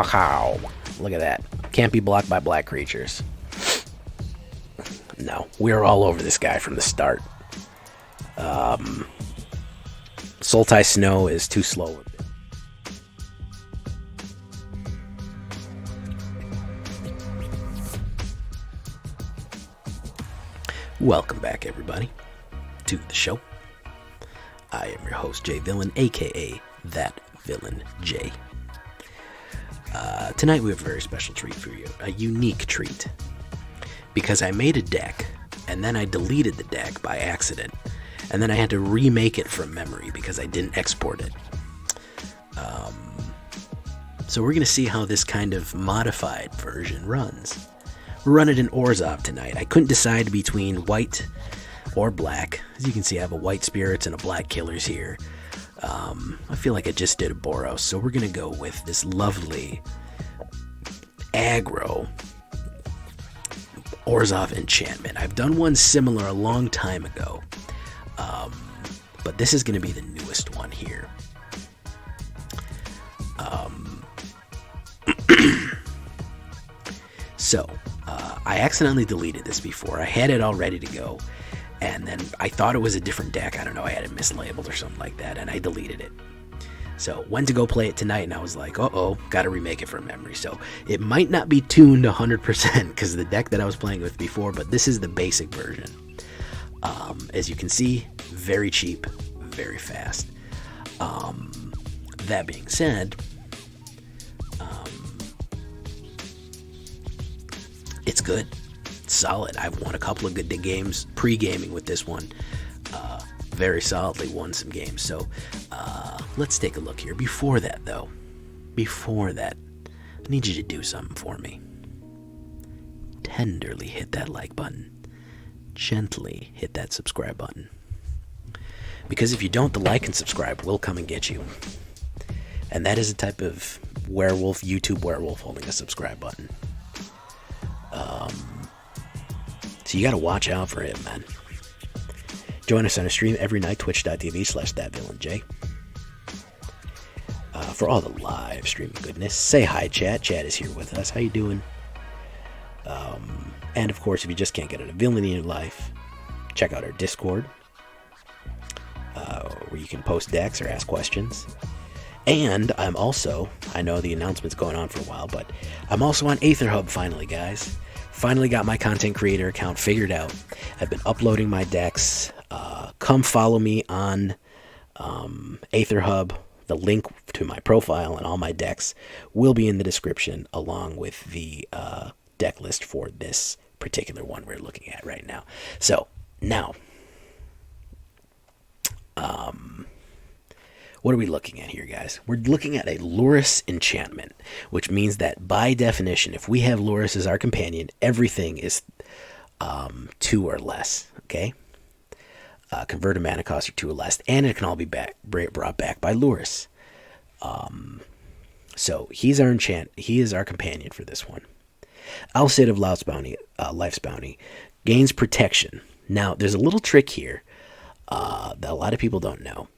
Pow! Look at that. Can't be blocked by black creatures. No, we're all over this guy from the start. Sultai Snow is too slow. Welcome back, everybody, to the show. I am your host, Jay Villain, aka That Villain Jay. Tonight we have a very special treat for you, a unique treat, because I made a deck, and then I deleted the deck by accident, and then I had to remake it from memory because I didn't export it. So we're going to see how this kind of modified version runs. We're running an Orzhov tonight. I couldn't decide between white or black. As you can see, I have a white spirits and a black killers here. I feel like I just did a Boros, so we're going to go with this lovely aggro Orzhov Enchantment. I've done one similar a long time ago, but this is going to be the newest one here. So, I accidentally deleted this before. I had it all ready to go, and then I thought it was a different deck. I don't know, I had it mislabeled or something like that, and I deleted it. So, went to go play it tonight, and I was like, uh-oh, gotta remake it from memory. So, it might not be tuned 100% because of the deck that I was playing with before, but this is the basic version. As you can see, very cheap, very fast. That being said, it's good. It's solid. I've won a couple of good games pre-gaming with this one. Very solidly won some games. So let's take a look here. Before that, I need you to do something for me. Tenderly hit that like button. Gently hit that subscribe button. Because if you don't, the like and subscribe will come and get you. And that is a type of werewolf, YouTube werewolf holding a subscribe button. So you gotta watch out for him, man. Join us on a stream every night, twitch.tv/thatvillainj. For all the live streaming goodness, say hi, chat. Chat is here with us. How you doing? And of course, if you just can't get a villainy in your life, check out our Discord, where you can post decks or ask questions. And I'm also, I know the announcement's going on for a while, but I'm also on AetherHub finally, guys. Finally got my content creator account figured out. I've been uploading my decks. Come follow me on AetherHub. The link to my profile and all my decks will be in the description, along with the deck list for this particular one we're looking at right now. So, now, what are we looking at here, guys? We're looking at a Lurrus enchantment, which means that by definition, if we have Lurrus as our companion, everything is 2 or less, okay? Converted mana costs are 2 or less, and it can all be brought back by Lurrus. So he's our he is our companion for this one. Alseid of Life's Bounty gains protection. Now, there's a little trick here that a lot of people don't know.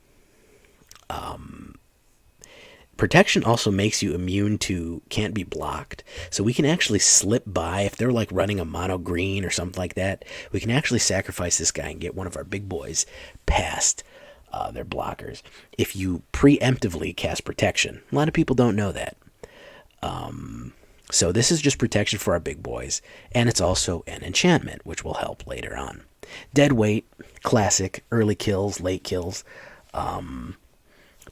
Protection also makes you immune to can't be blocked. So we can actually slip by, if they're like running a mono green or something like that, we can actually sacrifice this guy and get one of our big boys past their blockers if you preemptively cast protection. A lot of people don't know that. So this is just protection for our big boys, and it's also an enchantment, which will help later on. Dead weight, classic, early kills, late kills.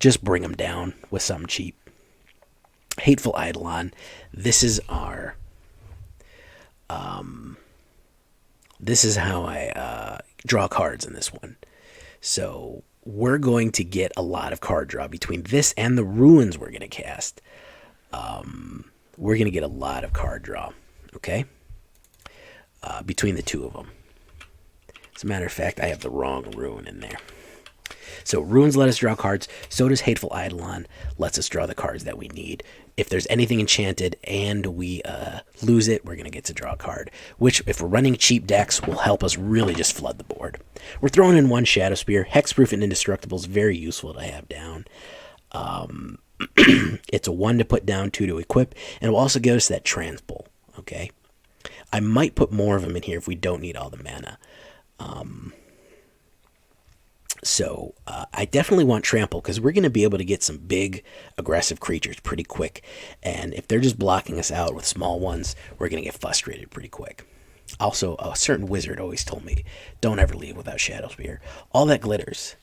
Just bring them down with something cheap. Hateful Eidolon. This is our... this is how I draw cards in this one. So we're going to get a lot of card draw between this and the ruins we're going to cast. We're going to get a lot of card draw, okay? Between the two of them. As a matter of fact, I have the wrong rune in there. So runes let us draw cards. So does Hateful Eidolon. Lets us draw the cards that we need. If there's anything enchanted and we lose it, we're going to get to draw a card. Which, if we're running cheap decks, will help us really just flood the board. We're throwing in one Shadowspear. Hexproof and Indestructible is very useful to have down. It's a 1 to put down, 2 to equip, and it will also give us that Transpol, okay? I might put more of them in here if we don't need all the mana. So I definitely want Trample because we're going to be able to get some big, aggressive creatures pretty quick. And if they're just blocking us out with small ones, we're going to get frustrated pretty quick. Also, a certain wizard always told me, don't ever leave without Shadowspear. All that glitters.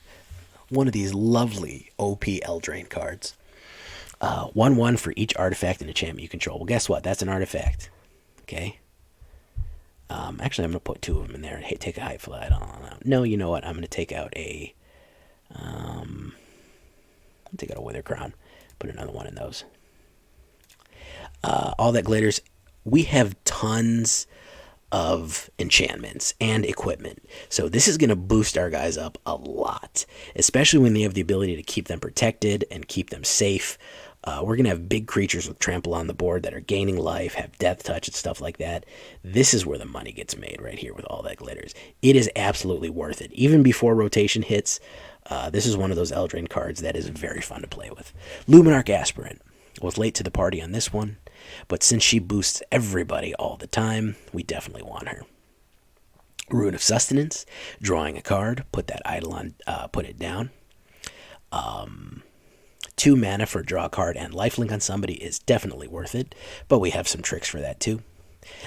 One of these lovely OP Eldraine cards. 1/1 for each artifact and enchantment you control. Well, guess what? That's an artifact. Okay? Actually, I'm going to put 2 of them in there. Hey, take a Hateful Eidolon. No, you know what? I'm going to take out a... take out a Withercrown. Put another one in those. All that glitters. We have tons of enchantments and equipment. So this is going to boost our guys up a lot. Especially when they have the ability to keep them protected and keep them safe. We're going to have big creatures with trample on the board that are gaining life, have death touch and stuff like that. This is where the money gets made right here with all that glitters. It is absolutely worth it. Even before rotation hits, this is one of those Eldraine cards that is very fun to play with. Luminarch Aspirant was late to the party on this one, but since she boosts everybody all the time, we definitely want her. Rune of Sustenance, drawing a card, put that Eidolon, put it down. 2 mana for draw a card and lifelink on somebody is definitely worth it, but we have some tricks for that too.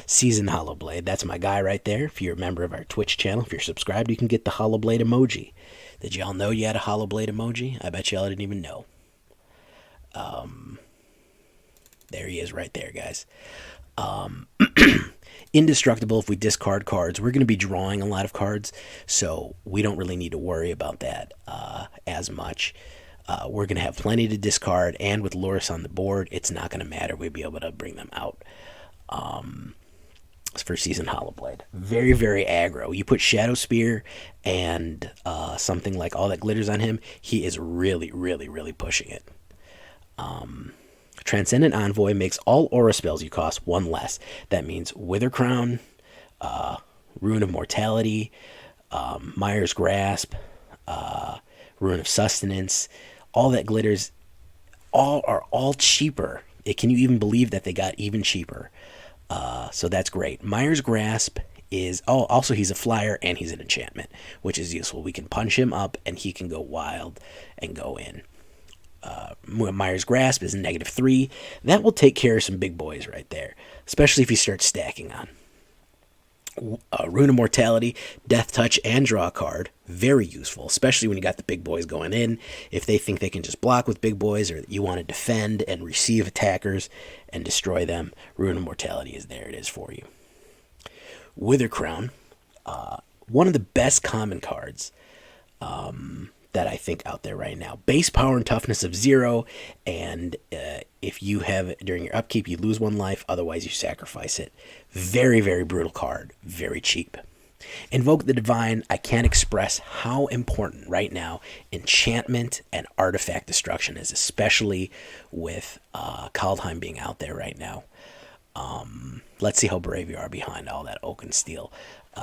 Seasoned Hallowblade, that's my guy right there. If you're a member of our Twitch channel, if you're subscribed, you can get the Hallowblade emoji. Did y'all know you had a Hallowblade emoji? I bet y'all didn't even know. There he is right there, guys. Indestructible if we discard cards. We're going to be drawing a lot of cards, so we don't really need to worry about that as much. We're going to have plenty to discard, and with Lurrus on the board, it's not going to matter. We'll be able to bring them out. For Seasoned Hallowblade. Very, very aggro. You put Shadowspear and something like all that glitters on him, he is really, really, really pushing it. Transcendent Envoy makes all aura spells you cost 1 less. That means Withercrown, Rune of Mortality, Mire's Grasp, Rune of Sustenance, all that glitters, are all cheaper. Can you even believe that they got even cheaper? So that's great. Mire's Grasp is... Oh, also he's a flyer and he's an enchantment, which is useful. We can punch him up and he can go wild and go in. Mire's Grasp is -3. That will take care of some big boys right there, especially if you start stacking on. Rune of Mortality, Death Touch, and draw a card. Very useful, especially when you got the big boys going in. If they think they can just block with big boys, or you want to defend and receive attackers and destroy them, Rune of Mortality is there. It is for you. Withercrown, one of the best common cards that I think out there right now. Base power and toughness of 0, and if you have it during your upkeep, you lose 1 life, otherwise you sacrifice it. Very, very brutal card. Very cheap. Invoke the Divine. I can't express how important right now enchantment and artifact destruction is, especially with Kaldheim being out there right now. Let's see how brave you are behind all that oak and steel.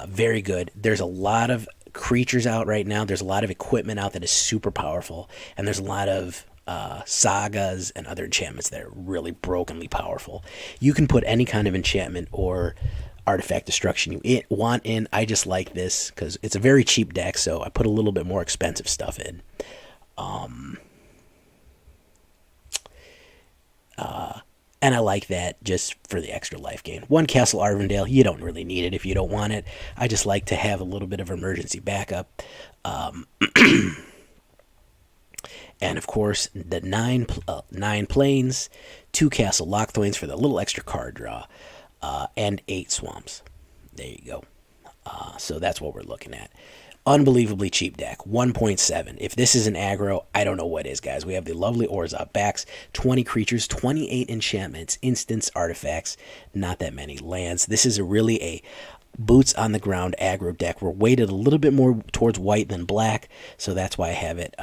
Very good. There's a lot of creatures out right now. There's a lot of equipment out that is super powerful, and there's a lot of sagas and other enchantments that are really brokenly powerful. You can put any kind of enchantment or artifact destruction you want in. I just like this because it's a very cheap deck, so I put a little bit more expensive stuff in. And I like that just for the extra life gain. 1 Castle Ardenvale, you don't really need it if you don't want it. I just like to have a little bit of emergency backup. And of course, the 9 planes, 2 Castle Locthwains for the little extra card draw, and 8 swamps. There you go. So that's what we're looking at. Unbelievably cheap deck, 1.7. If this is an aggro, I don't know what is, guys. We have the lovely Orzhov backs, 20 creatures, 28 enchantments, instants, artifacts, not that many lands. This is really a boots on the ground aggro deck. We're weighted a little bit more towards white than black, so that's why I have it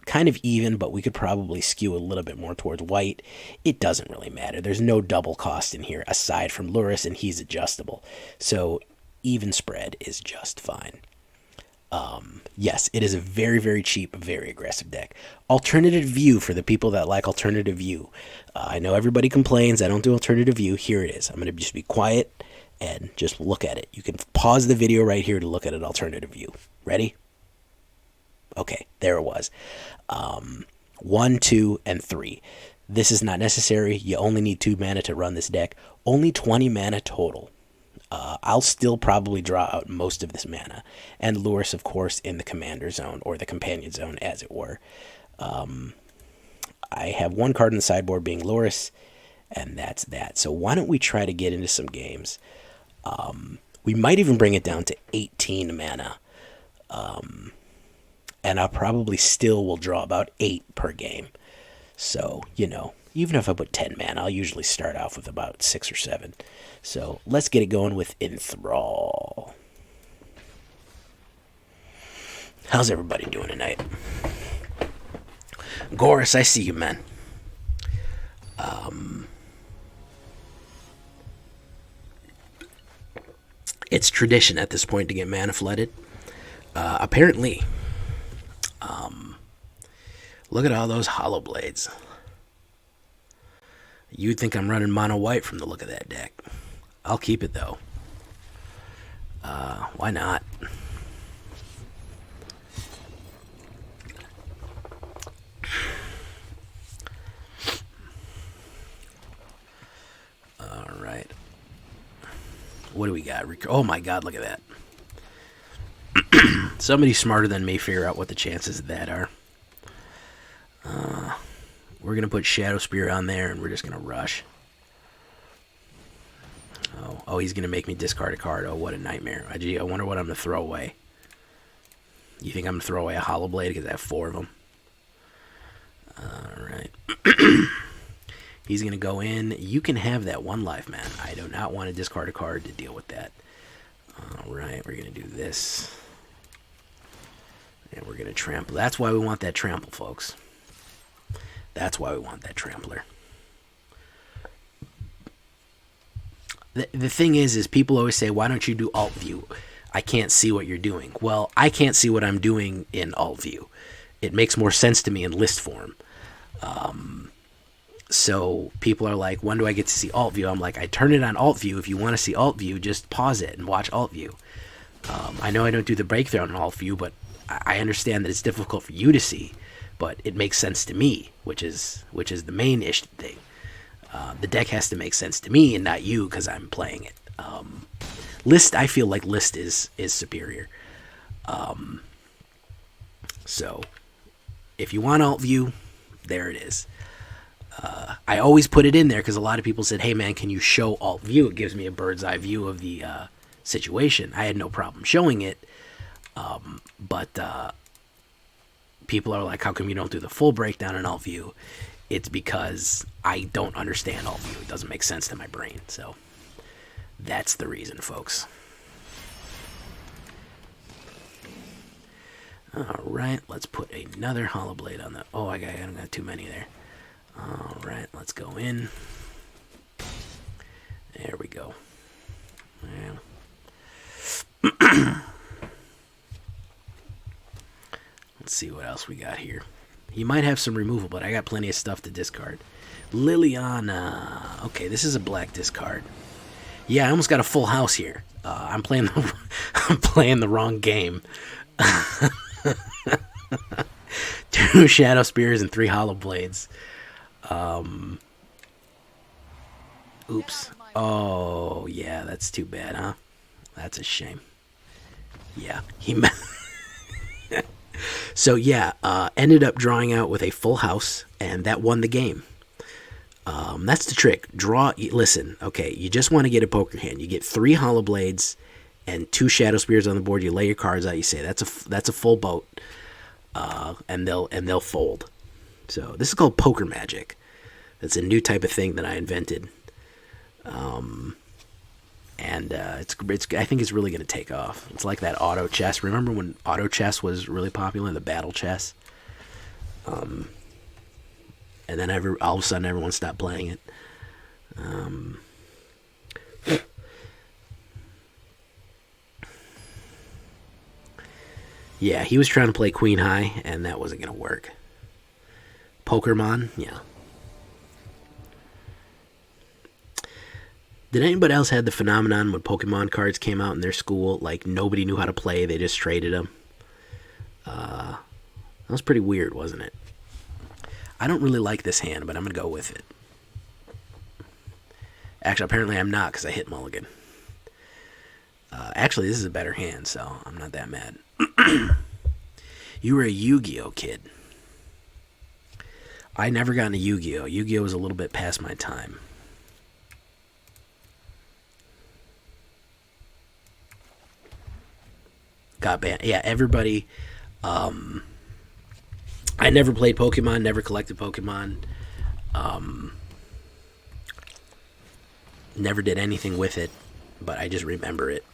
kind of even, but we could probably skew a little bit more towards white. It doesn't really matter. There's no double cost in here aside from Lurrus, and he's adjustable. So even spread is just fine. Yes, it is a very, very cheap, very aggressive deck. Alternative view for the people that like alternative view. I know everybody complains I don't do alternative view. Here it is. I'm going to just be quiet and just look at it. You can pause the video right here to look at an alternative view. Ready? Okay, there it was. 1, 2, and 3. This is not necessary. You only need 2 mana to run this deck. Only 20 mana total. I'll still probably draw out most of this mana. And Lurrus, of course, in the commander zone, or the companion zone, as it were. I have 1 card in the sideboard being Lurrus, and that's that. So why don't we try to get into some games? We might even bring it down to 18 mana. And I probably still will draw about 8 per game. So, you know, even if I put 10 mana, I'll usually start off with about 6 or 7. So let's get it going with Enthrall. How's everybody doing tonight? Goris, I see you, man. It's tradition at this point to get mana flooded. Apparently. Look at all those Hallowblades. You'd think I'm running mono white from the look of that deck. I'll keep it though. Why not? All right. What do we got? Oh my God! Look at that. Somebody smarter than me figure out what the chances of that are. We're going to put Shadowspear on there, and we're just going to rush. Oh, he's going to make me discard a card. Oh, what a nightmare. I wonder what I'm going to throw away. You think I'm going to throw away a Hallowblade because I have 4 of them? Alright. He's going to go in. You can have that 1 life, man. I do not want to discard a card to deal with that. Alright, we're going to do this. And we're going to trample. That's why we want that trample, folks. That's why we want that trampler. The thing is people always say, why don't you do alt view? I can't see what you're doing. Well, I can't see what I'm doing in alt view. It makes more sense to me in list form. So people are like, when do I get to see alt view? I'm like, I turn it on alt view. If you want to see alt view, just pause it and watch alt view. I know I don't do the breakdown in alt view, but I understand that it's difficult for you to see. But it makes sense to me, which is the main issue thing. The deck has to make sense to me and not you because I'm playing it. List, I feel like list is superior. So if you want alt view, there it is. I always put it in there because a lot of people said, hey man, can you show alt view? It gives me a bird's eye view of the situation. I had no problem showing it. But people are like, how come you don't do the full breakdown in alt view? It's because I don't understand alt view. It doesn't make sense to my brain. So that's the reason, folks. All right, let's put another Hallowblade on the... Oh, I got too many there. All right, let's go in. There we go. Yeah. Let's see what else we got here. He might have some removal, but I got plenty of stuff to discard. Liliana. Okay, this is a black discard. Yeah, I almost got a full house here. I'm playing the wrong game. 2 Shadowspears and 3 Hallowblades. Oops. Oh, yeah, that's too bad, huh? That's a shame. Yeah, So yeah, ended up drawing out with a full house, and that won the game. That's the trick. Listen, okay, you just want to get a poker hand. You get 3 Hallowblades and 2 Shadowspears on the board. You lay your cards out. You say that's a full boat, and they'll fold. So this is called poker magic. It's a new type of thing that I invented, and it's I think it's really going to take off. It's like that auto chess. Remember when auto chess was really popular, the battle chess? And then all of a sudden everyone stopped playing it. Yeah, he was trying to play Queen High, and that wasn't going to work. Pokemon, yeah. Did anybody else had the phenomenon when Pokemon cards came out in their school? Like, nobody knew how to play, they just traded them. That was pretty weird, wasn't it? I don't really like this hand, but I'm going to go with it. Actually, apparently I'm not, because I hit mulligan. Actually, this is a better hand, so I'm not that mad. You were a Yu-Gi-Oh kid. I never got into Yu-Gi-Oh. Yu-Gi-Oh was a little bit past my time. Got banned. Yeah, everybody. I never played Pokemon, never collected Pokemon. Never did anything with it, but I just remember it.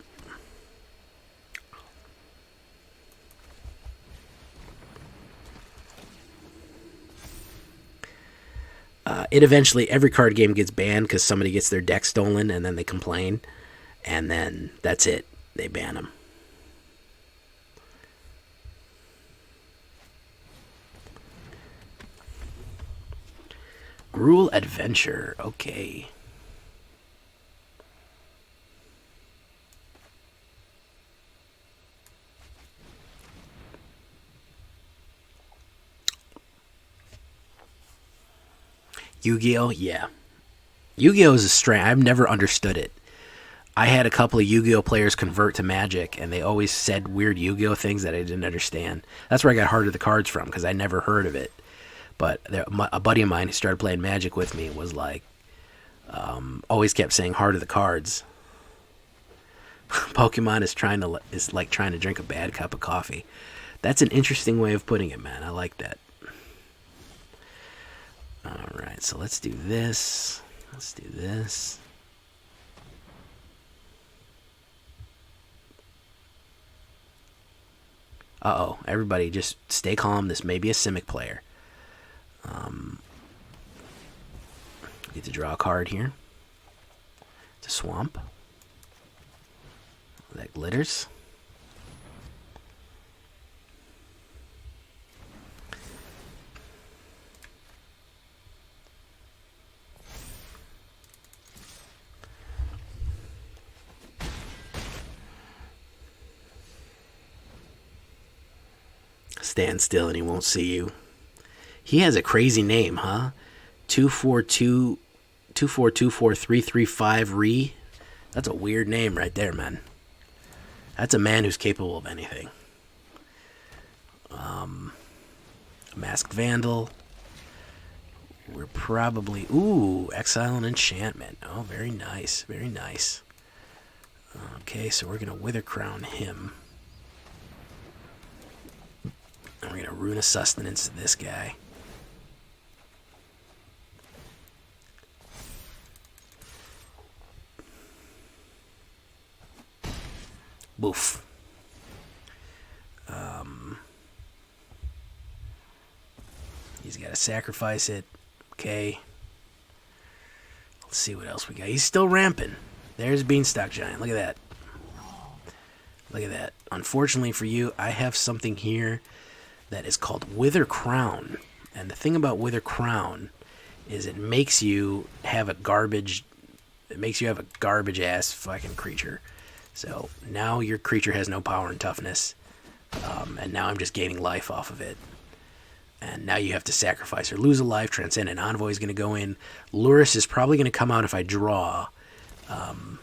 It eventually, every card game gets banned because somebody gets their deck stolen and then they complain. And then that's it. They ban them. Gruul Adventure. Okay. Yu-Gi-Oh? Yeah. Yu-Gi-Oh is a strange. I've never understood it. I had a couple of Yu-Gi-Oh players convert to Magic, and they always said weird Yu-Gi-Oh things that I didn't understand. That's where I got Heart of the Cards from, because I never heard of it. But a buddy of mine who started playing Magic with me was like, always kept saying Heart of the Cards. Pokemon is like trying to drink a bad cup of coffee. That's an interesting way of putting it, man. I like that. Alright, so let's do this. Let's do this. Uh-oh, everybody just stay calm. This may be a Simic player. Get to draw a card here. It's a swamp. That glitters. Stand still and he won't see you. He has a crazy name, huh? 2424335 Re. That's a weird name right there, man. That's a man who's capable of anything. Masked Vandal. We're probably... Ooh, Exile and Enchantment. Oh, very nice. Very nice. Okay, so we're going to Withercrown him. And we're going to Rune of Sustenance to this guy. Boof. He's got to sacrifice it. Okay. Let's see what else we got. He's still ramping. There's Beanstalk Giant. Look at that. Look at that. Unfortunately for you, I have something here that is called Withercrown. And the thing about Withercrown is it makes you have a garbage... It makes you have a garbage-ass fucking creature. So now your creature has no power and toughness. And now I'm just gaining life off of it. And now you have to sacrifice or lose a life. Transcendent Envoy is going to go in. Lurrus is probably going to come out if I draw.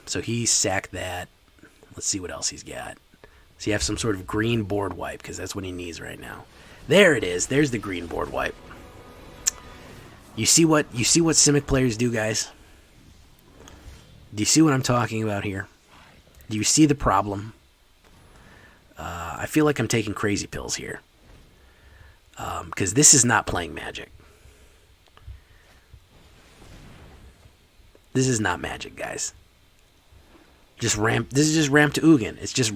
So he sacked that. Let's see what else he's got. So you have some sort of green board wipe, because that's what he needs right now. There it is. There's the green board wipe. You see what Simic players do, guys? Do you see what I'm talking about here? Do you see the problem? I feel like I'm taking crazy pills here. Because this is not playing Magic. This is not Magic, guys. Just ramp. This is just ramp to Ugin. It's just...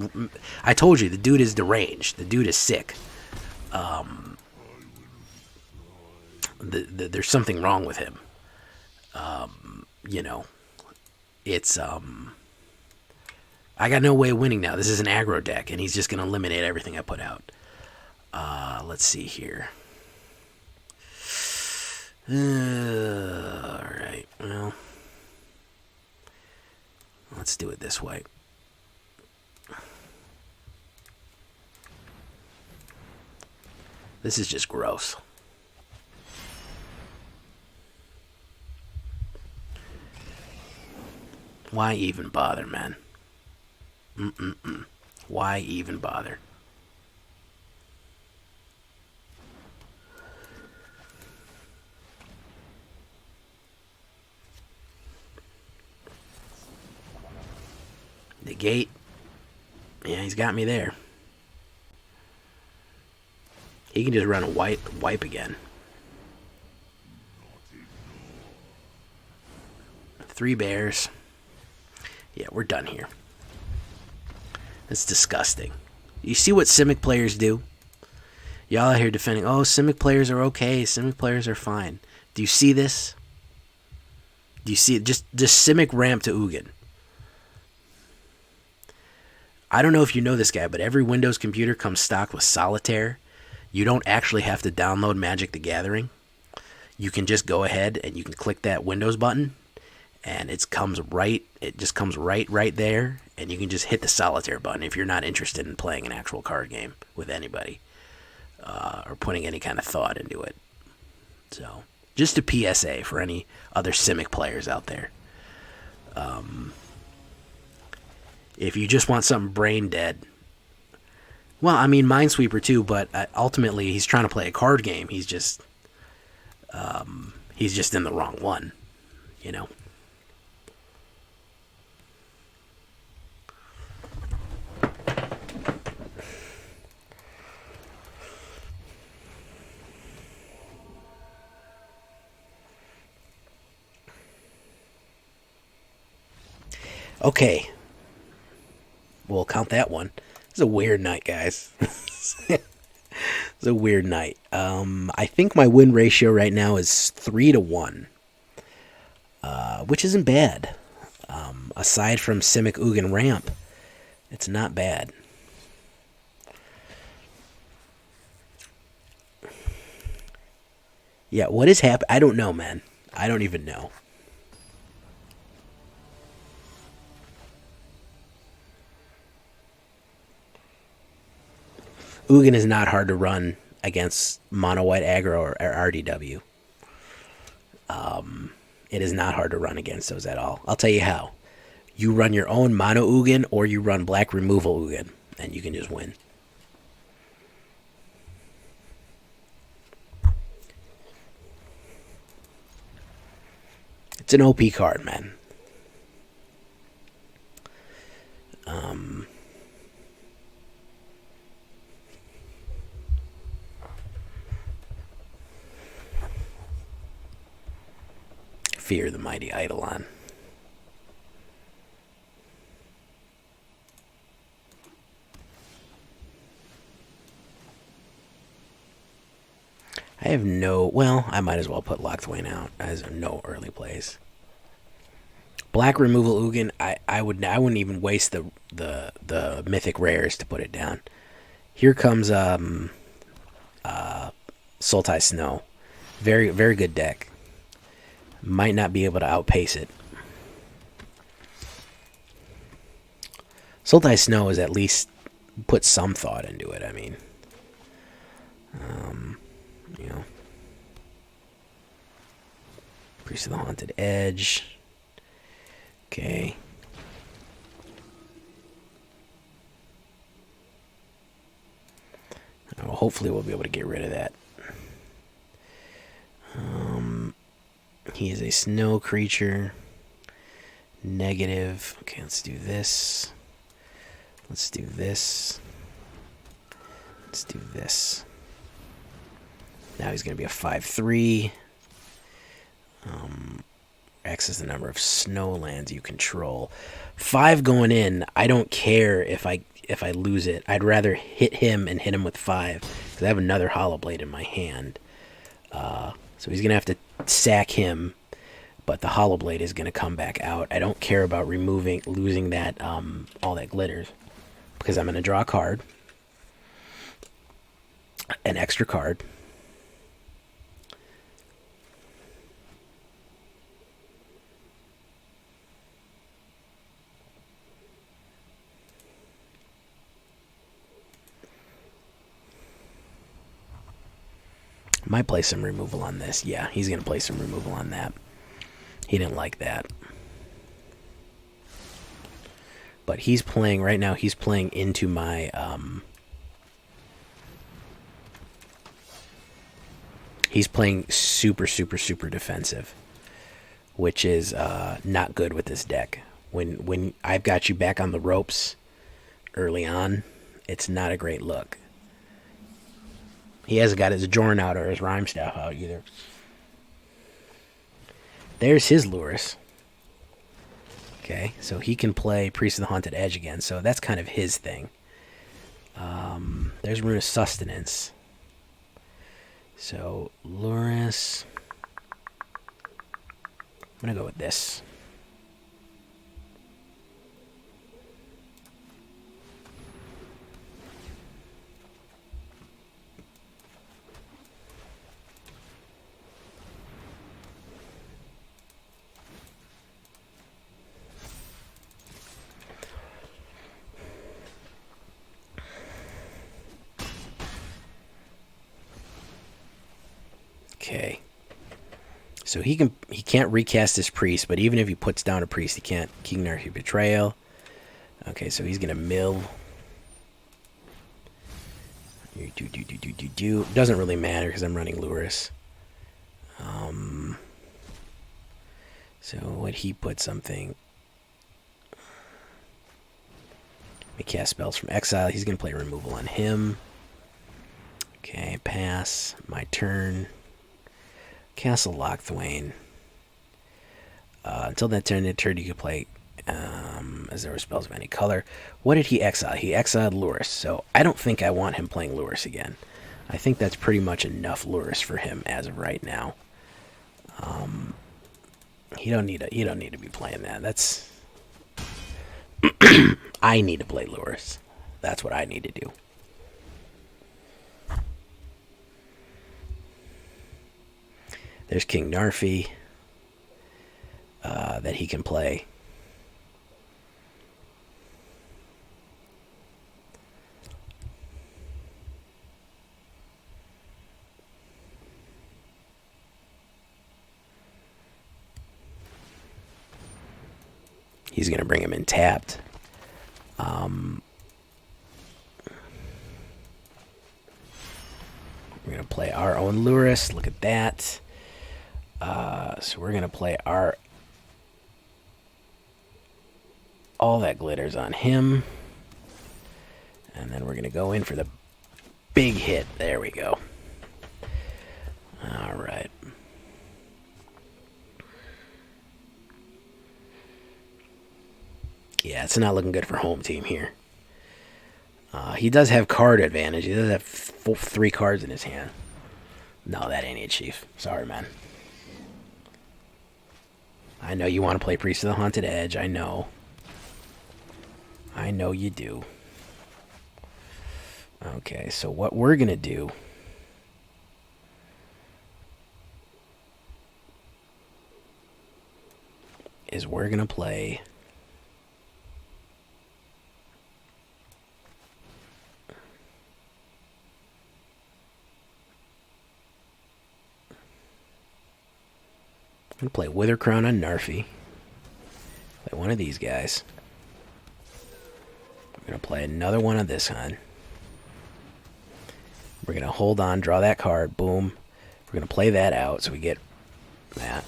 I told you, the dude is deranged. The dude is sick. There's something wrong with him. You know. It's... I got no way of winning now. This is an aggro deck, and he's just going to eliminate everything I put out. Let's see here. Alright, well. Let's do it this way. This is just gross. Why even bother, man? Why even bother? The gate. Yeah, he's got me there. He can just run a wipe again. 3 bears. Yeah, we're done here. That's disgusting. You see what Simic players do? Y'all out here defending, oh, Simic players are okay. Simic players are fine. Do you see this? Do you see it? Just Simic ramp to Ugin. I don't know if you know this guy, but every Windows computer comes stocked with Solitaire. You don't actually have to download Magic the Gathering. You can just go ahead and you can click that Windows button, and it just comes right there, and you can just hit the Solitaire button if you're not interested in playing an actual card game with anybody, or putting any kind of thought into it. So, just a PSA for any other Simic players out there. If you just want something brain dead, well, I mean Minesweeper too, but ultimately he's trying to play a card game. He's just in the wrong one, you know. Okay. We'll count that one. It's a weird night, guys. It's a weird night. I think my win ratio right now is 3-1, which isn't bad. Aside from Simic Ugin ramp, it's not bad. Yeah, what is happening? I don't know, man. I don't even know. Ugin is not hard to run against mono white aggro or RDW. It is not hard to run against those at all. I'll tell you how. You run your own mono Ugin or you run black removal Ugin, and you can just win. It's an OP card, man. Fear the mighty Eidolon. I have no... Well, I might as well put Locthwain out as no early plays. Black removal Ugin, I wouldn't even waste the mythic rares to put it down. Here comes Sultai Snow. Very, very good deck. Might not be able to outpace it. Sultai Snow is at least put some thought into it, I mean. You know. Priest of the Haunted Edge. Okay. Well, hopefully we'll be able to get rid of that. He is a snow creature. Negative. Okay, let's do this. Let's do this. Let's do this. Now he's going to be a 5/3. X is the number of snow lands you control. 5 going in. I don't care if I lose it. I'd rather hit him and hit him with 5 because I have another Hallowblade in my hand. So he's going to have to sack him. But the Hallowblade is going to come back out. I don't care about losing that, all that glitters, because I'm going to draw a card, an extra card. Might play some removal on this. Yeah, he's going to play some removal on that. He didn't like that. But he's playing, right now, he's playing into my, he's playing super, super, super defensive, which is not good with this deck. When I've got you back on the ropes early on, it's not a great look. He hasn't got his Jorn out or his Rhyme Staff out either. There's his Lurrus. Okay, so he can play Priest of the Haunted Edge again, so that's kind of his thing. There's Rune of Sustenance. So, Lurrus. I'm going to go with this. Okay. So he can't recast his priest, but even if he puts down a priest, he can't King Narky Betrayal. Okay, so he's gonna mill. Doesn't really matter because I'm running Lurrus. So what he put something. He cast spells from exile. He's gonna play removal on him. Okay, pass. My turn. Castle Locthwain. Until that turn, you could play as there were spells of any color. What did he exile? He exiled Lurrus, so I don't think I want him playing Lurrus again. I think that's pretty much enough Lurrus for him as of right now. You don't need to be playing that. That's I need to play Lurrus. That's what I need to do. There's King Narfi that he can play. He's going to bring him in tapped. We're going to play our own Lurrus. Look at that. So we're going to play all that glitters on him. And then we're going to go in for the big hit. There we go. All right. Yeah, it's not looking good for home team here. He does have card advantage. He does have 3 cards in his hand. No, that ain't it, Chief. Sorry, man. I know you want to play Priest of the Haunted Edge. I know. I know you do. Okay, so what we're going to do is we're going to play I'm going to play Withercrown on Narfi. Play one of these guys. I'm going to play another one of this one. We're going to hold on, draw that card, boom. We're going to play that out so we get that.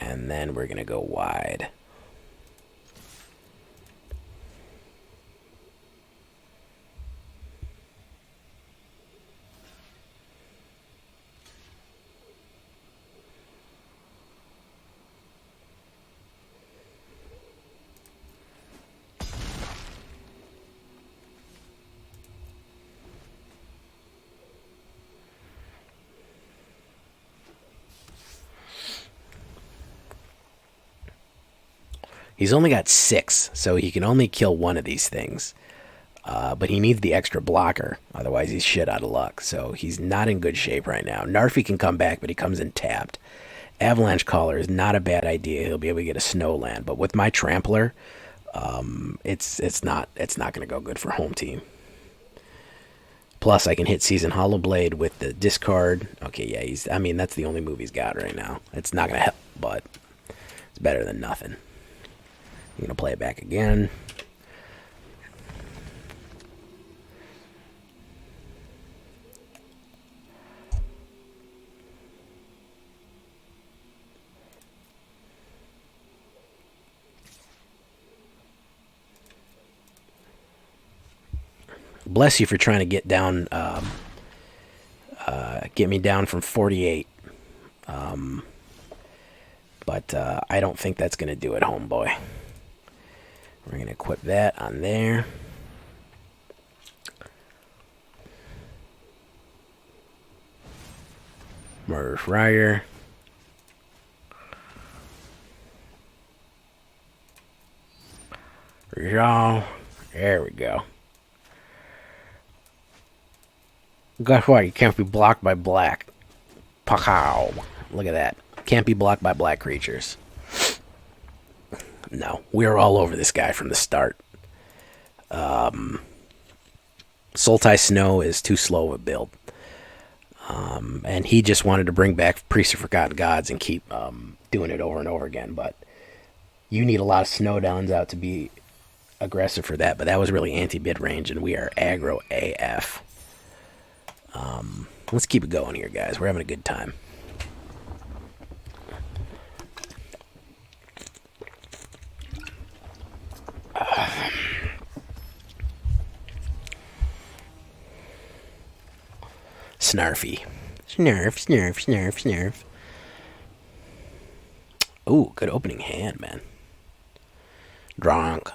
And then we're going to go wide. He's only got 6, so he can only kill one of these things. But he needs the extra blocker, otherwise he's shit out of luck. So he's not in good shape right now. Narfi can come back, but he comes in tapped. Avalanche Caller is not a bad idea. He'll be able to get a snow land. But with my Trampler, it's not going to go good for home team. Plus, I can hit Seasoned Hallowblade with the discard. Okay, yeah, I mean, that's the only move he's got right now. It's not going to help, but it's better than nothing. I'm going to play it back again. Bless you for trying to get down, get me down from 48. But I don't think that's going to do it, homeboy. We're going to equip that on there. Murderous Rider. Y'all. There we go. Guess what? You can't be blocked by black. Pow. Look at that. Can't be blocked by black creatures. No. We were all over this guy from the start. Sultai Snow is too slow of a build. And he just wanted to bring back Priest of Forgotten Gods and keep doing it over and over again. But you need a lot of Snowdowns out to be aggressive for that. But that was really anti-mid range, and we are aggro AF. Let's keep it going here, guys. We're having a good time. Snarfy. Snurf, snurf, snurf, snurf. Ooh, good opening hand, man. Drunk.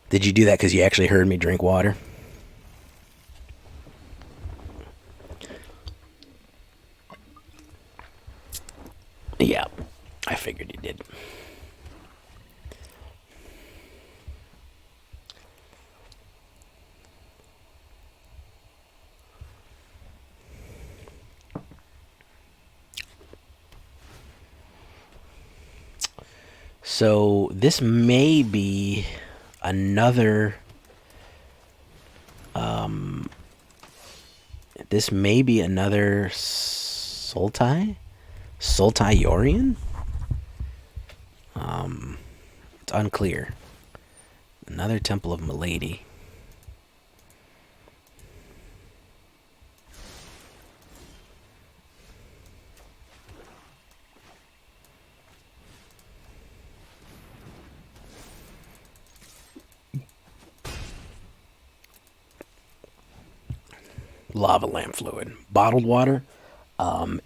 Did you do that because you actually heard me drink water? Yeah, I figured you did. So this may be another Sultai Yorion? It's unclear. Another Temple of Milady. Lava lamp fluid. Bottled water.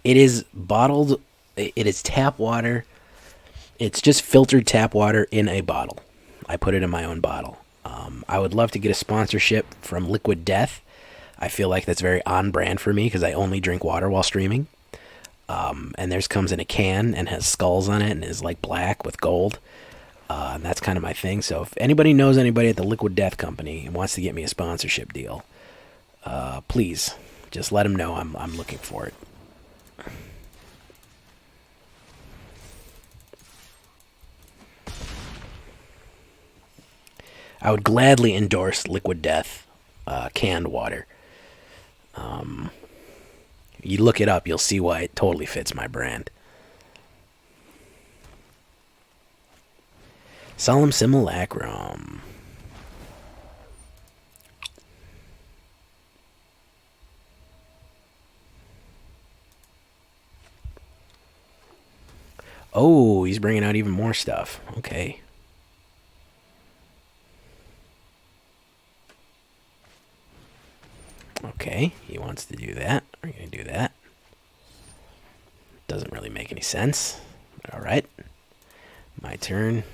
It is bottled. It is tap water. It's just filtered tap water in a bottle. I put it in my own bottle. I would love to get a sponsorship from Liquid Death. I feel like that's very on brand for me because I only drink water while streaming. And theirs comes in a can and has skulls on it and is like black with gold. And that's kind of my thing. So if anybody knows anybody at the Liquid Death Company and wants to get me a sponsorship deal, please just let them know I'm looking for it. I would gladly endorse Liquid Death canned water. You look it up, you'll see why it totally fits my brand. Solemn Simulacrum. Oh, he's bringing out even more stuff. Okay. Okay, he wants to do that. We're going to do that. Doesn't really make any sense. All right. My turn.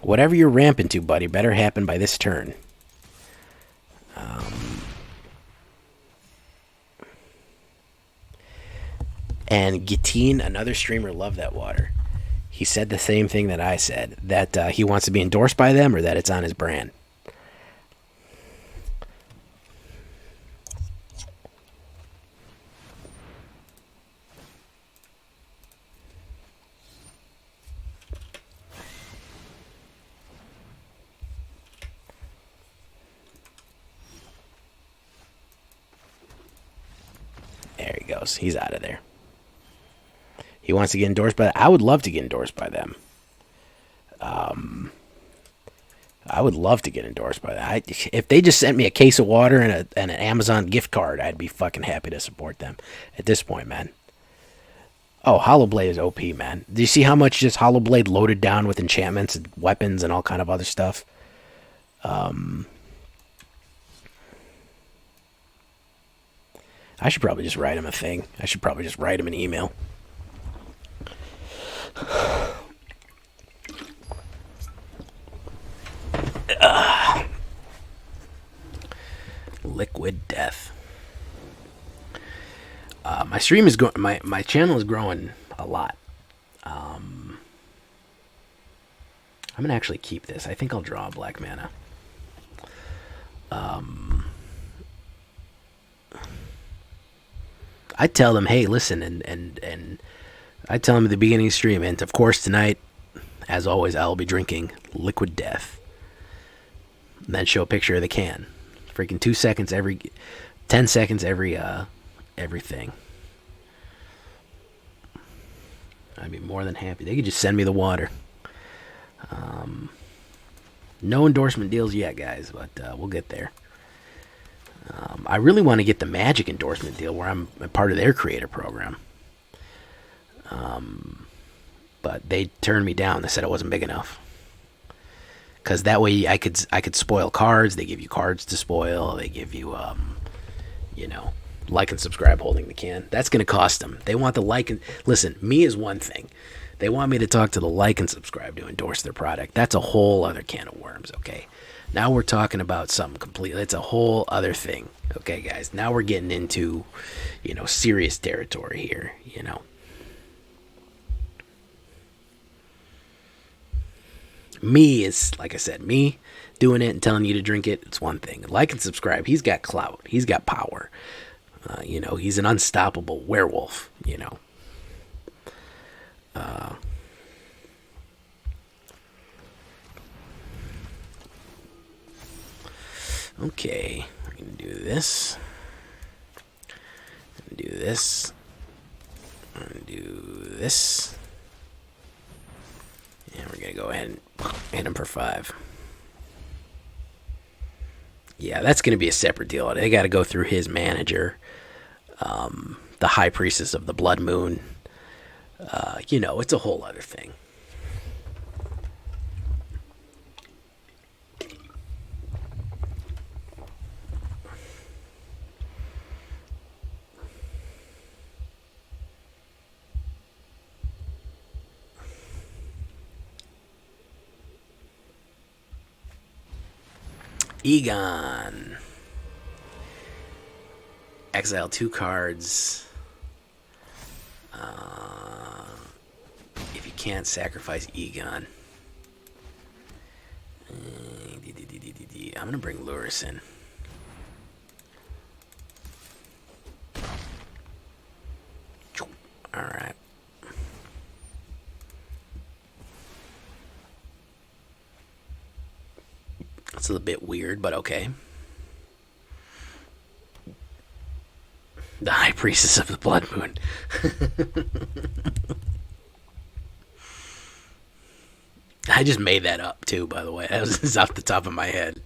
Whatever you're ramping to, buddy, better happen by this turn. And Gitin, another streamer, loved that water. He said the same thing that I said, that he wants to be endorsed by them or that it's on his brand. There he goes. He's out of there. He wants to get endorsed by them. I would love to get endorsed by them. I would love to get endorsed by them. If they just sent me a case of water and an Amazon gift card, I'd be fucking happy to support them at this point, man. Oh, Hallowblade is OP, man. Do you see how much just Hallowblade loaded down with enchantments and weapons and all kind of other stuff? I should probably just write him a thing. I should probably just write him an email. Liquid Death. My stream is going. My channel is growing a lot. I'm gonna actually keep this. I think I'll draw a black mana. I tell them, hey, listen, and I tell them at the beginning of the stream, and of course tonight, as always, I'll be drinking Liquid Death. And then show a picture of the can. Freaking 2 seconds every, 10 seconds everything. I'd be more than happy. They could just send me the water. No endorsement deals yet, guys, but we'll get there. I really want to get the Magic endorsement deal where I'm a part of their creator program. But they turned me down. They said it wasn't big enough. Because that way I could spoil cards. They give you cards to spoil. They give you, like and subscribe holding the can. That's going to cost them. They want the like and... Listen, me is one thing. They want me to talk to the like and subscribe to endorse their product. That's a whole other can of worms, okay? Now we're talking about something completely... It's a whole other thing, okay, guys? Now we're getting into, serious territory here, Me is, like I said, me doing it and telling you to drink it, it's one thing. Like and subscribe. He's got clout. He's got power. He's an unstoppable werewolf, Okay, we're going to do this. I'm going to do this. I'm going to do this. And we're going to go ahead and hit him for 5. Yeah, that's going to be a separate deal. They got to go through his manager, the High Priestess of the Blood Moon. It's a whole other thing. Egon. Exile 2 cards. If you can't sacrifice Egon. I'm going to bring Lurrus in. Alright. It's a little bit weird, but okay. The High Priestess of the Blood Moon. I just made that up, too, by the way. That was off the top of my head.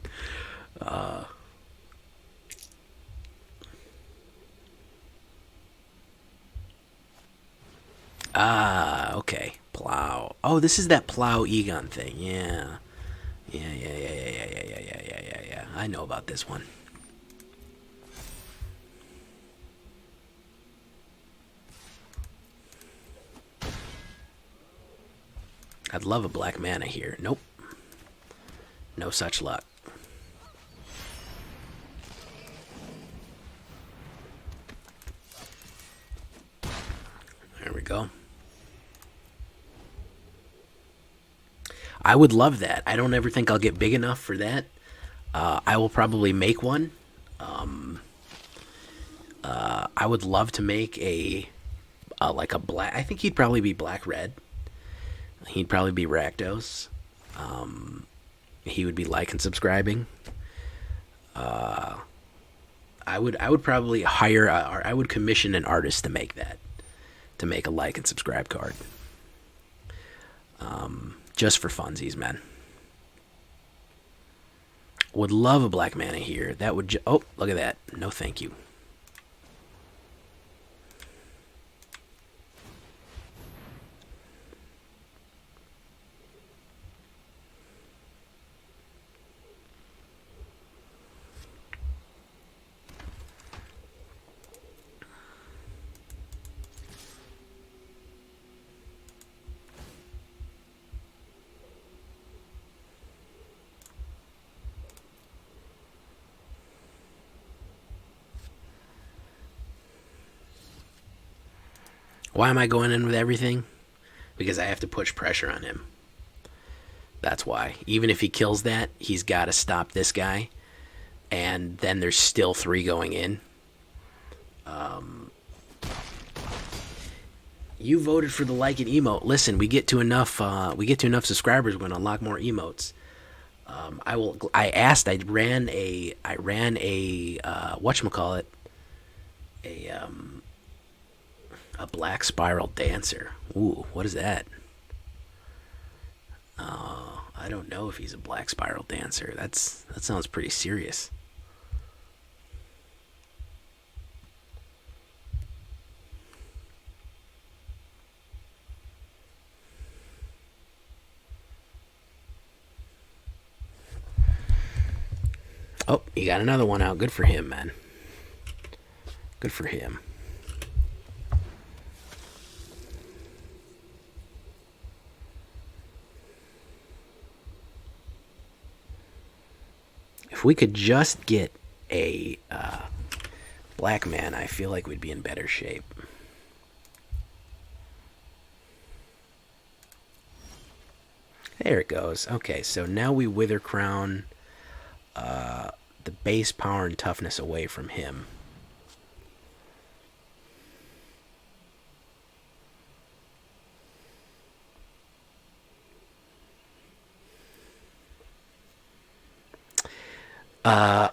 Okay. Plow. Oh, this is that Plow Egon thing. Yeah. Yeah. I know about this one. I'd love a black mana here. Nope. No such luck. There we go. I would love that. I don't ever think I'll get big enough for that. I will probably make one. I would love to make a like a black. I think he'd probably be black red. He'd probably be Rakdos. He would be like and subscribing. I would probably hire or I would commission an artist to make that, to make a like and subscribe card. Just for funsies, man. Would love a black mana here. That would oh, look at that. No thank you. Why am I going in with everything? Because I have to push pressure on him. That's why. Even if he kills that, he's got to stop this guy. And then there's still 3 going in. You voted for the like and emote. Listen, we get to enough subscribers, we're going to unlock more emotes. I ran a whatchamacallit, a black spiral dancer. Ooh, what is that? I don't know if he's a black spiral dancer. That sounds pretty serious. Oh, he got another one out. Good for him, man. Good for him. If we could just get a black man, I feel like we'd be in better shape. There it goes. Okay, so now we Withercrown the base power and toughness away from him.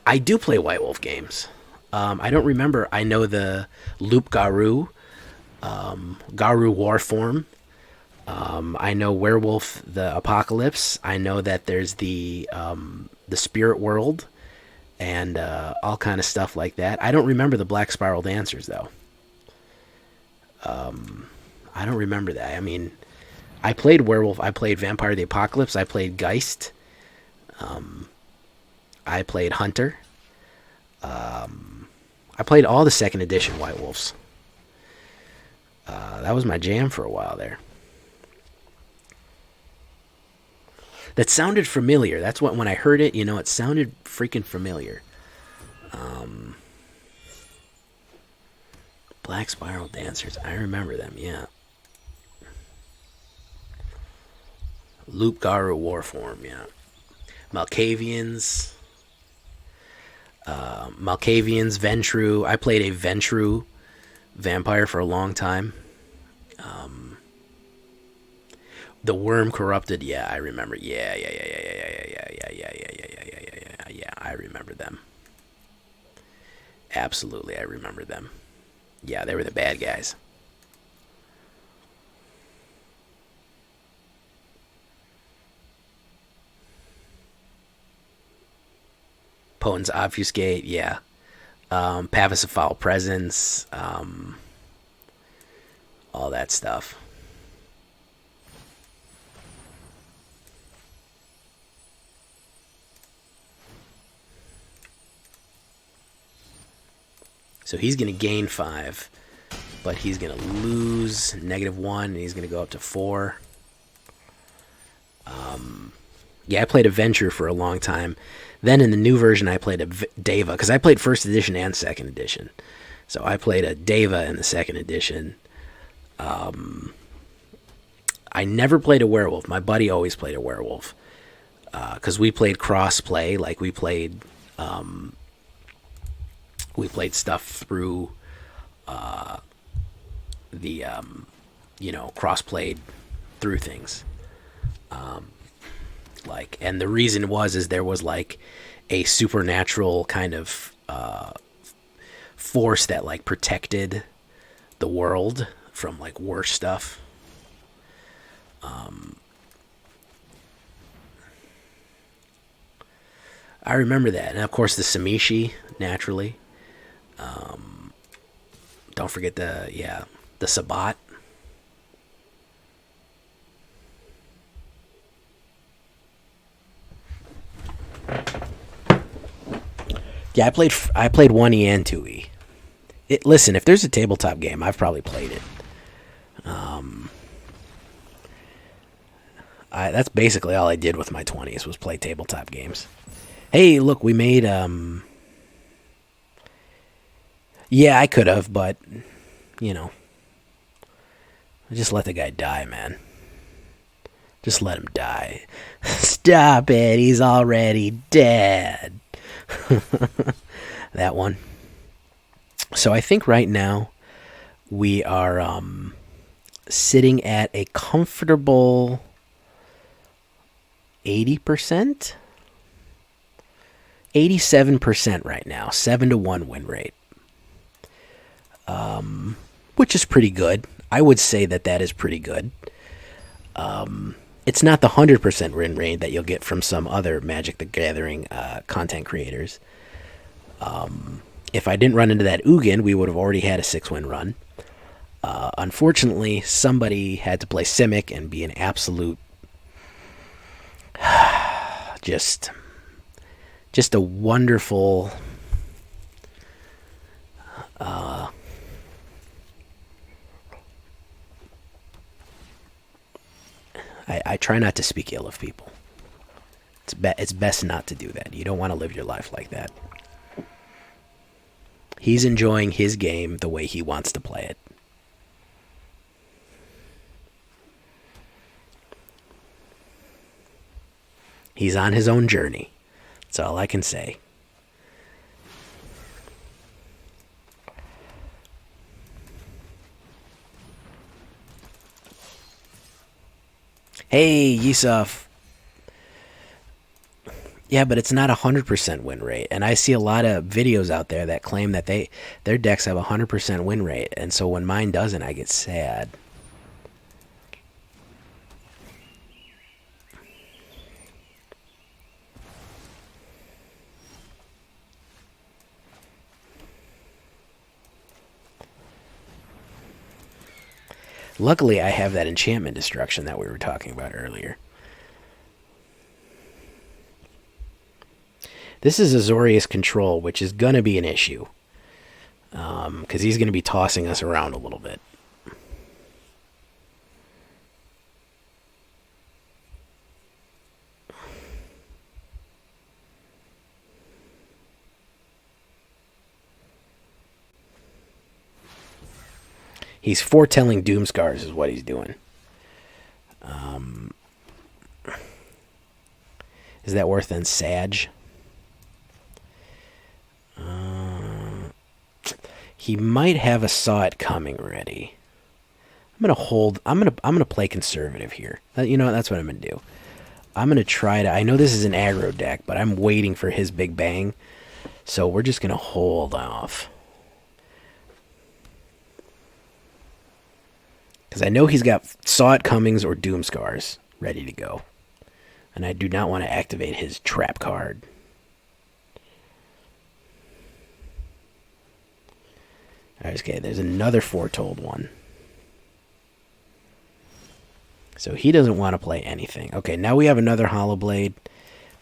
I do play White Wolf games. I don't remember. I know the Loop Garu, Garu Warform. I know Werewolf the Apocalypse. I know that there's the Spirit World and all kind of stuff like that. I don't remember the Black Spiral Dancers though. I don't remember that. I mean, I played Werewolf. I played Vampire the Apocalypse. I played Geist. I played Hunter. I played all the second edition White Wolves. That was my jam for a while there. That sounded familiar. That's what, when I heard it, you know, it sounded freaking familiar. Black Spiral Dancers. I remember them, yeah. Loop Garu Warform, yeah. Malkavians. Malkavians, Ventru. I played a Ventru vampire for a long time. The Worm Corrupted, yeah, I remember. Yeah. I remember them. Absolutely, I remember them. Yeah, they were the bad guys. Potent's Obfuscate, yeah. Pavis of Foul Presence, all that stuff. So he's going to gain 5, but he's going to lose -1, and he's going to go up to 4. Yeah, I played Adventure for a long time. Then in the new version, I played a Deva, because I played first edition and second edition. So I played a Deva in the second edition. I never played a werewolf. My buddy always played a werewolf. Because we played cross-play. Like, we played stuff through the, cross-played through things. And the reason is there was like a supernatural kind of force that like protected the world from like worse stuff. I remember that, and of course the Samishi naturally. Don't forget the Sabbat. Yeah, I played 1E and 2E. Listen, if there's a tabletop game, I've probably played it. That's basically all I did with my 20s was play tabletop games. Hey, look, we made yeah, I could have, but just let the guy die, man. Just let him die. Stop it, he's already dead. That one. So I think right now we are sitting at a comfortable 80%? 87% right now. 7-1 win rate. Which is pretty good. I would say that is pretty good. It's not the 100% win rate that you'll get from some other Magic the Gathering content creators. If I didn't run into that Ugin, we would have already had a 6-win run. Unfortunately, somebody had to play Simic and be an absolute just a wonderful I try not to speak ill of people. It's best not to do that. You don't want to live your life like that. He's enjoying his game the way he wants to play it. He's on his own journey. That's all I can say. Hey, Yusuf. Yeah, but it's not a 100% win rate. And I see a lot of videos out there that claim that their decks have a 100% win rate. And so when mine doesn't, I get sad. Luckily, I have that enchantment destruction that we were talking about earlier. This is Azorius control, which is going to be an issue. Because he's going to be tossing us around a little bit. He's foretelling Doomscars is what he's doing. Is that worse than Sag? He might have a Saw It Coming ready. I'm gonna hold. I'm gonna play conservative here. You know, that's what I'm gonna do. I'm gonna try to. I know this is an aggro deck, but I'm waiting for his big bang. So we're just gonna hold off. Because I know he's got Saw It Comings or Doomscars ready to go. And I do not want to activate his trap card. Alright, okay, there's another Foretold one. So he doesn't want to play anything. Okay, now we have another Hallowblade.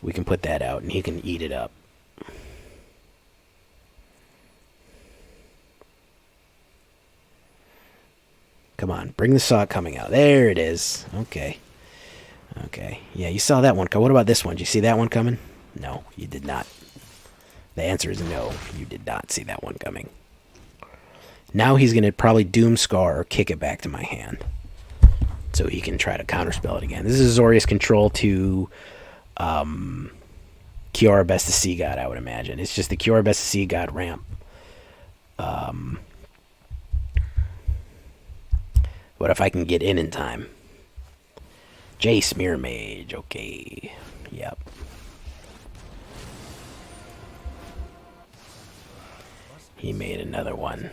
We can put that out and he can eat it up. Come on, bring the Saw It Coming out. There it is. Okay. Okay. Yeah, you saw that one. What about this one? Did you see that one coming? No, you did not. The answer is no. You did not see that one coming. Now he's going to probably Doom Scar or kick it back to my hand. So he can try to counterspell it again. This is Azorius control to Kiora Best of Sea God, I would imagine. It's just the Kiora Best of Sea God ramp. What if I can get in time? Jace Mirror Mage. Okay. Yep. He made another one.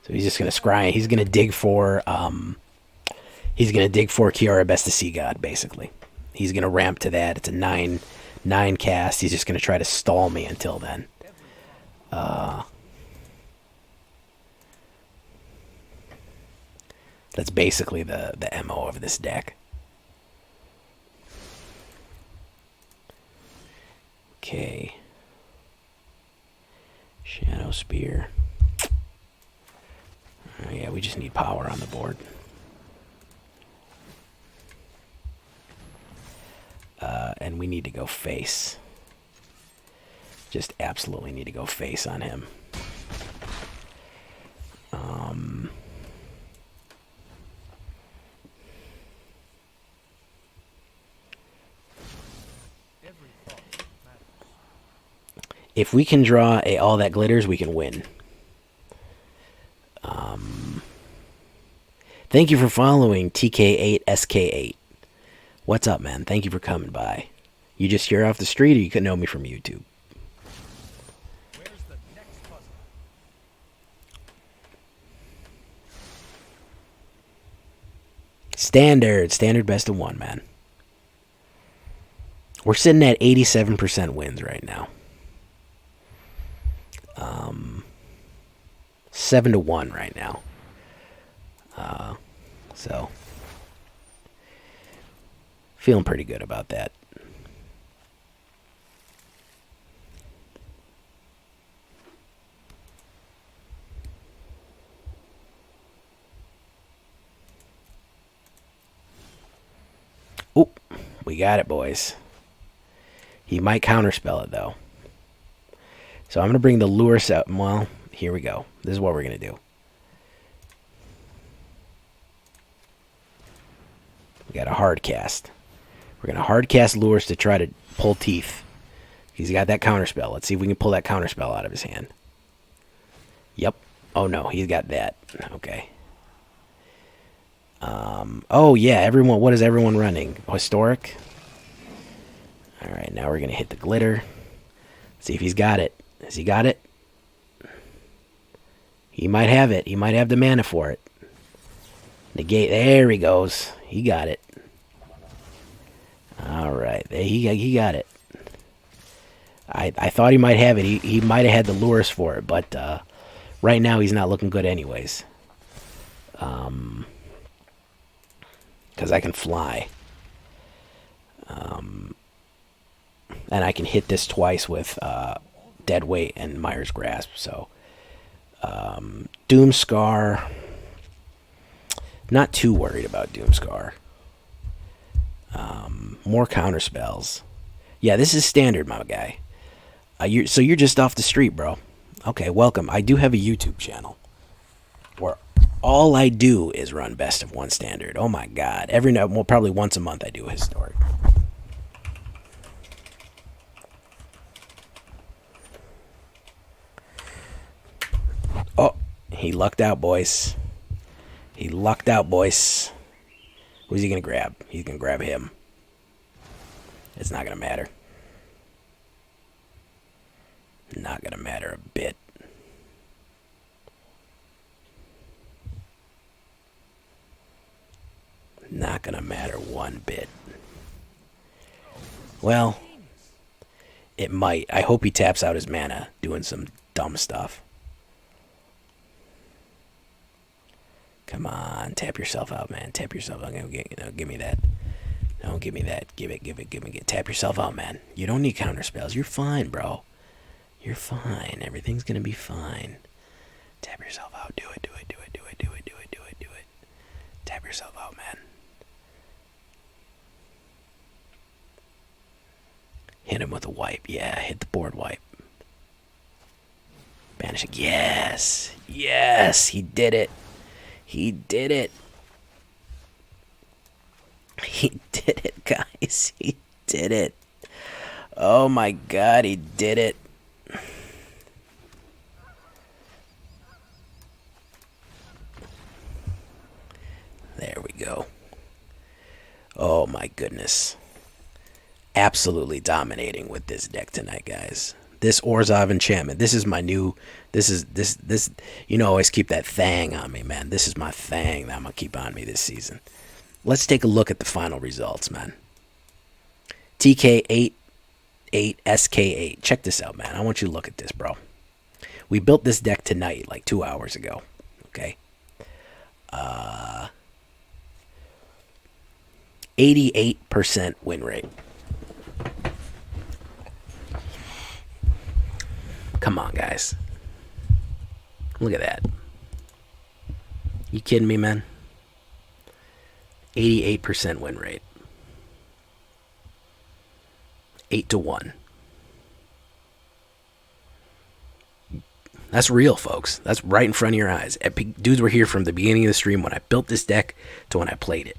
So he's just going to scry. He's going to dig for Kiora Best of Sea God, basically. He's going to ramp to that. It's a 9 cast. He's just going to try to stall me until then. That's basically the MO of this deck. Okay. Shadowspear. Oh, yeah, we just need power on the board. And we need to go face. Just absolutely need to go face on him. If we can draw all that glitters, we can win. Thank you for following TK8SK8. What's up, man? Thank you for coming by. You just here off the street, or you could know me from YouTube? Where's the next puzzle? Standard best of 1, man. We're sitting at 87% wins right now. 7-1 right now. So feeling pretty good about that. Oh, we got it, boys. He might counterspell it, though. So I'm going to bring the Lurrus out. Well, here we go. This is what we're going to do. We got a hard cast. We're going to hard cast Lurrus to try to pull teeth. He's got that counterspell. Let's see if we can pull that counterspell out of his hand. Yep. Oh, no. He's got that. Okay. Oh, yeah. Everyone. What is everyone running? Historic? All right. Now we're going to hit the glitter. See if he's got it. Has he got it? He might have it. He might have the mana for it. Negate. There he goes. He got it. All right. He got it. I thought he might have it. He might have had the Lurrus for it, but right now he's not looking good anyways. Because I can fly. And I can hit this twice with Dead Weight and Mire's Grasp. So Doom Scar. Not too worried about Doom Scar. More counter spells. Yeah, this is standard, my guy. So you're just off the street, bro. Okay, welcome. I do have a YouTube channel where all I do is run best of 1 standard. Oh my god. Every night, well, probably once a month I do a historic. Oh, he lucked out, boys. He lucked out, boys. Who's he going to grab? He's going to grab him. It's not going to matter. Not going to matter a bit. Not going to matter one bit. Well, it might. I hope he taps out his mana doing some dumb stuff. Come on, tap yourself out, man. Tap yourself out. Give me that. Don't give me that. Give it. Tap yourself out, man. You don't need counter spells. You're fine, bro. You're fine. Everything's gonna be fine. Tap yourself out. Do it. Tap yourself out, man. Hit him with a wipe. Yeah, hit the board wipe. Banishing. Yes. Yes, he did it. He did it. He did it, guys. He did it. Oh my god, he did it. There we go. Oh my goodness. Absolutely dominating with this deck tonight, guys. This Orzhov Enchantment. This is my new. This. You know, I always keep that thing on me, man. This is my thing that I'm gonna keep on me this season. Let's take a look at the final results, man. TK8, 8, SK8. Check this out, man. I want you to look at this, bro. We built this deck tonight, like 2 hours ago. Okay. 88% win rate. Come on, guys. Look at that. You kidding me, man? 88% win rate. 8-1. That's real, folks. That's right in front of your eyes. Epic dudes were here from the beginning of the stream when I built this deck to when I played it.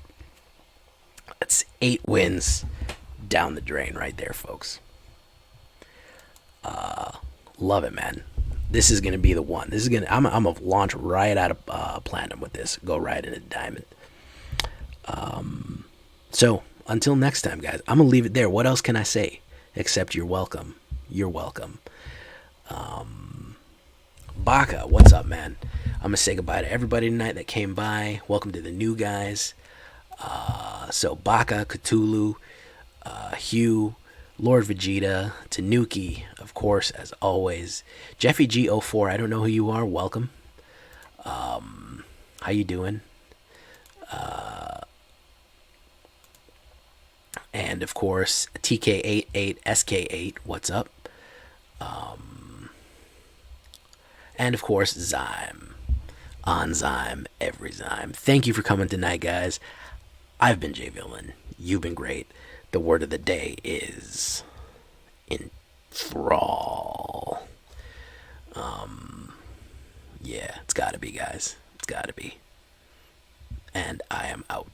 That's 8 wins down the drain right there, folks. Love it, man. This is gonna be the one. This is gonna. I'm gonna launch right out of platinum with this. Go right into diamond. So until next time, guys. I'm gonna leave it there. What else can I say except you're welcome. You're welcome. Baka, what's up, man? I'm gonna say goodbye to everybody tonight that came by. Welcome to the new guys. So Baka, Cthulhu, Hugh, Lord Vegeta, Tanuki, of course, as always. Jeffy G04, I don't know who you are. Welcome. How you doing? And of course, TK88, SK8, what's up? And of course, Zyme. On Zyme, every Zyme. Thank you for coming tonight, guys. I've been J Villain. You've been great. The word of the day is enthrall. Yeah, it's gotta be, guys. It's gotta be. And I am out.